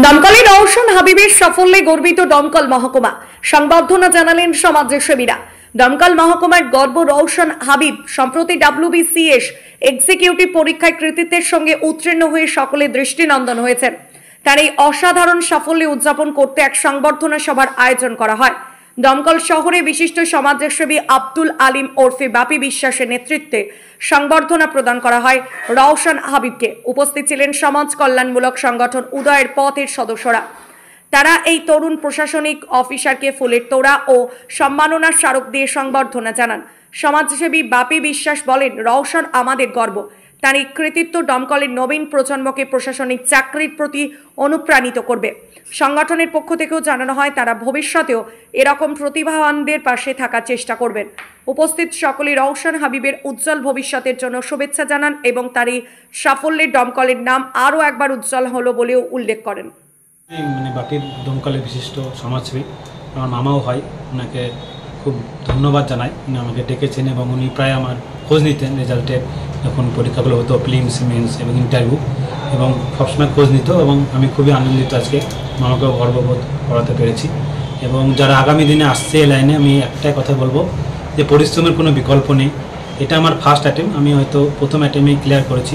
দমকলে রওশন হাবিবের সাফল্যে গর্বিত দমকল মহকুমা। সংবর্ধনা জানালেন সমাজসেবীরা। দমকল মহকুমার গর্ব রওশন হাবিব সম্প্রতি WBCS এক্সিকিউটিভ পরীক্ষায় কৃতিত্বের সঙ্গে উত্তীর্ণ হয়ে সকলে দৃষ্টিনন্দন হয়েছেন। তার এই অসাধারণ সাফল্য উদযাপন করতে এক সংবর্ধনা সভার আয়োজন করা হয়। দমকল শহরে বিশিষ্ট সমাজসেবী আব্দুল আলিম ওরফে বাপি বিশ্বাসের নেতৃত্বে সংবর্ধনা প্রদান করা হয় রওশন হাবিবকে। উপস্থিত ছিলেন সমাজ কল্যাণমূলক সংগঠন উদয়ের পথের সদস্যরা। তারা এই তরুণ প্রশাসনিক অফিসারকে ফুলের তোড়া ও সম্মাননার স্মারক দিয়ে সংবর্ধনা জানান। সমাজসেবী বাপি বিশ্বাস বলেন, রওশন আমাদের গর্ব। তার এই কৃতিত্ব দমকলের নবীন প্রজন্মকে প্রশাসনিক চাকরির প্রতি অনুপ্রাণিত করবে। সংগঠনের পক্ষ থেকেও জানানো হয় তারা ভবিষ্যতেও এরকম প্রতিভাবানদের পাশে থাকার চেষ্টা করবেন। উপস্থিত সকলে রওশন হাবিবের উজ্জ্বল ভবিষ্যতের জন্য শুভেচ্ছা জানান এবং তার এই সাফল্যের দমকলের নাম আরও একবার উজ্জ্বল হলো বলেও উল্লেখ করেন। বাপির দমকলের বিশিষ্ট সমাজসেবী আমার মামাও হয়, ওনাকে খুব ধন্যবাদ জানাই। উনি আমাকে ডেকেছেন এবং উনি প্রায় আমার খোঁজ নিতেন রেজাল্টের, যখন পরীক্ষাগুলো হতো প্রিলিমস, মেন্স এবং ইন্টারভিউ, এবং সবসময় খোঁজ নিত এবং আমি খুবই আনন্দিত আজকে মামাকেও গর্ববোধ করাতে পেরেছি। এবং যারা আগামী দিনে আসছে এই লাইনে, আমি একটাই কথা বলবো যে পরিশ্রমের কোনো বিকল্প নেই। এটা আমার ফার্স্ট অ্যাটেম্প, আমি হয়তো প্রথম অ্যাটেম্পেই ক্লিয়ার করেছি।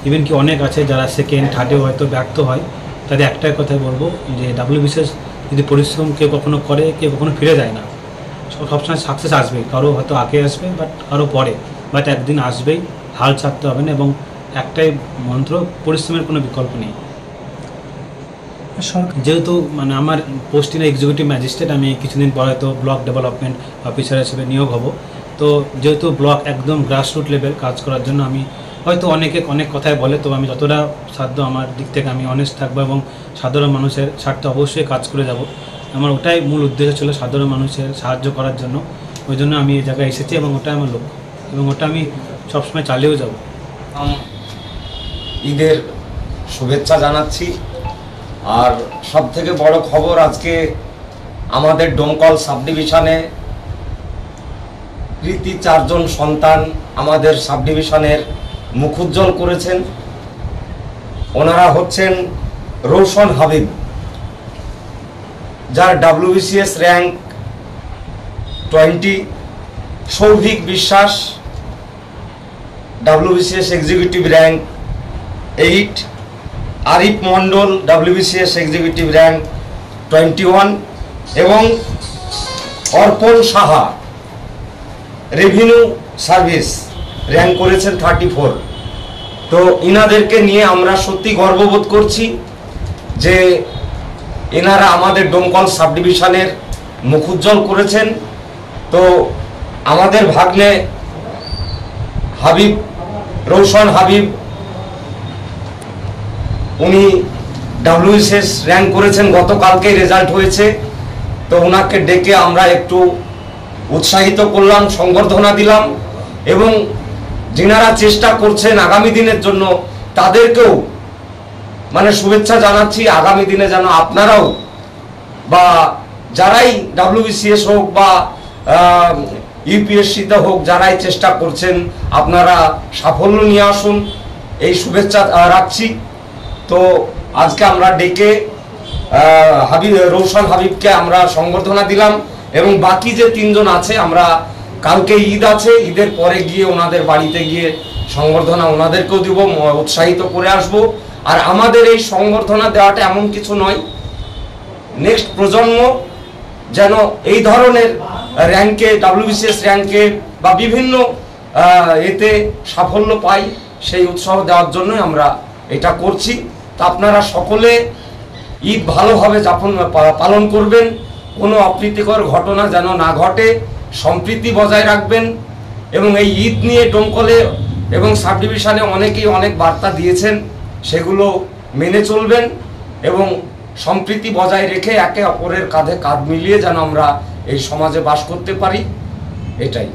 ইভেন কি অনেক আছে যারা সেকেন্ড থার্ডেও হয়তো ব্যর্থ হয়, তাদের একটাই কথাই বলবো যে WBCS যদি পরিশ্রম কেউ কখনো করে, কেউ কখনো ফিরে যায় না। সবসময় সাকসেস আসবেই, কারো হয়তো আগে আসবে বাট আরও পরে, বাট একদিন আসবেই, হাল ছাড়তে হবে না। এবং একটাই মন্ত্র, পরিশ্রমের কোনো বিকল্প নেই। যেহেতু আমার পোস্টিং এক্সিকিউটিভ ম্যাজিস্ট্রেট, আমি কিছুদিন পর হয়তো ব্লক ডেভেলপমেন্ট অফিসার হিসেবে নিয়োগ হব। তো যেহেতু ব্লক একদম গ্রাসরুট লেভেল কাজ করার জন্য আমি হয়তো অনেক কথাই বলে, তো আমি যতটা সাধ্য আমার দিক থেকে আমি অনেস্ট থাকবো এবং সাধারণ মানুষের স্বার্থে অবশ্যই কাজ করে যাব। আমার ওটাই মূল উদ্দেশ্য ছিল, সাধারণ মানুষের সাহায্য করার জন্য। ওই জন্য আমি এই জায়গায় এসেছি এবং ওটাই আমার লক্ষ্য এবং ওটা আমি সবসময় চালিয়েও যাব। ঈদের শুভেচ্ছা জানাচ্ছি। আর সব থেকে বড় খবর, আজকে আমাদের ডোমকল সাব ডিভিশনে কৃতি 4 জন সন্তান আমাদের সাব ডিভিশনের মুখ উজ্জ্বল করেছেন। ওনারা হচ্ছেন রওশন হাবিব, যার WBCS র্যাঙ্ক 20, সৌভিক বিশ্বাস WBCS executive rank 8, Arif Mondal WBCS executive rank 21 এবং অর্পণ সাহা রেভিনিউ সার্ভিস র্যাঙ্ক করেছেন 34। তো ইনাদেরকে নিয়ে আমরা সত্যি গর্ববোধ করছি যে এনারা আমাদের ডোমকল সাব ডিভিশনের মুখ উজ্জ্বল করেছেন। তো আমাদের ভাগ্নে হাবিব, রওশন হাবিব, উনি WBCS র্যাঙ্ক করেছেন, গতকালকে রেজাল্ট হয়েছে। তো ওনাকে ডেকে আমরা একটু উৎসাহিত করলাম, সংবর্ধনা দিলাম এবং যিনারা চেষ্টা করছেন আগামী দিনের জন্য তাদেরকেও শুভেচ্ছা জানাচ্ছি। আগামী দিনে যেন আপনারাও বা যারাই WBCS হোক বা UPSC-তে হোক, যারাই চেষ্টা করছেন, আপনারা সাফল্য নিয়ে আসুন, এই শুভেচ্ছা রাখছি। তো আজকে আমরা ডেকে রওশন হাবিবকে আমরা সংবর্ধনা দিলাম এবং বাকি যে 3 জন আছে, আমরা কালকে ঈদ আছে, ঈদের পরে গিয়ে ওনাদের বাড়িতে গিয়ে সংবর্ধনা ওনাদেরকেও দিব, উৎসাহিত করে আসব। আর আমাদের এই সংবর্ধনা দেওয়াটা এমন কিছু নয়, নেক্সট প্রজন্ম যেন এই ধরনের র্যাঙ্কে, WBCS র্যাঙ্কে বা বিভিন্ন এতে সাফল্য পাই, সেই উৎসাহ দেওয়ার জন্যই আমরা এটা করছি। তা আপনারা সকলে ঈদ ভালোভাবে পালন করবেন, কোনো অপ্রীতিকর ঘটনা যেন না ঘটে, সম্প্রীতি বজায় রাখবেন। এবং এই ঈদ নিয়ে ডোমকলে এবং সাব ডিভিশনে অনেকেই অনেক বার্তা দিয়েছেন, সেগুলো মেনে চলবেন এবং সম্প্রীতি বজায় রেখে একে অপরের কাঁধে কাঁধ মিলিয়ে যেন আমরা এই সমাজে বাস করতে পারি, এটাই।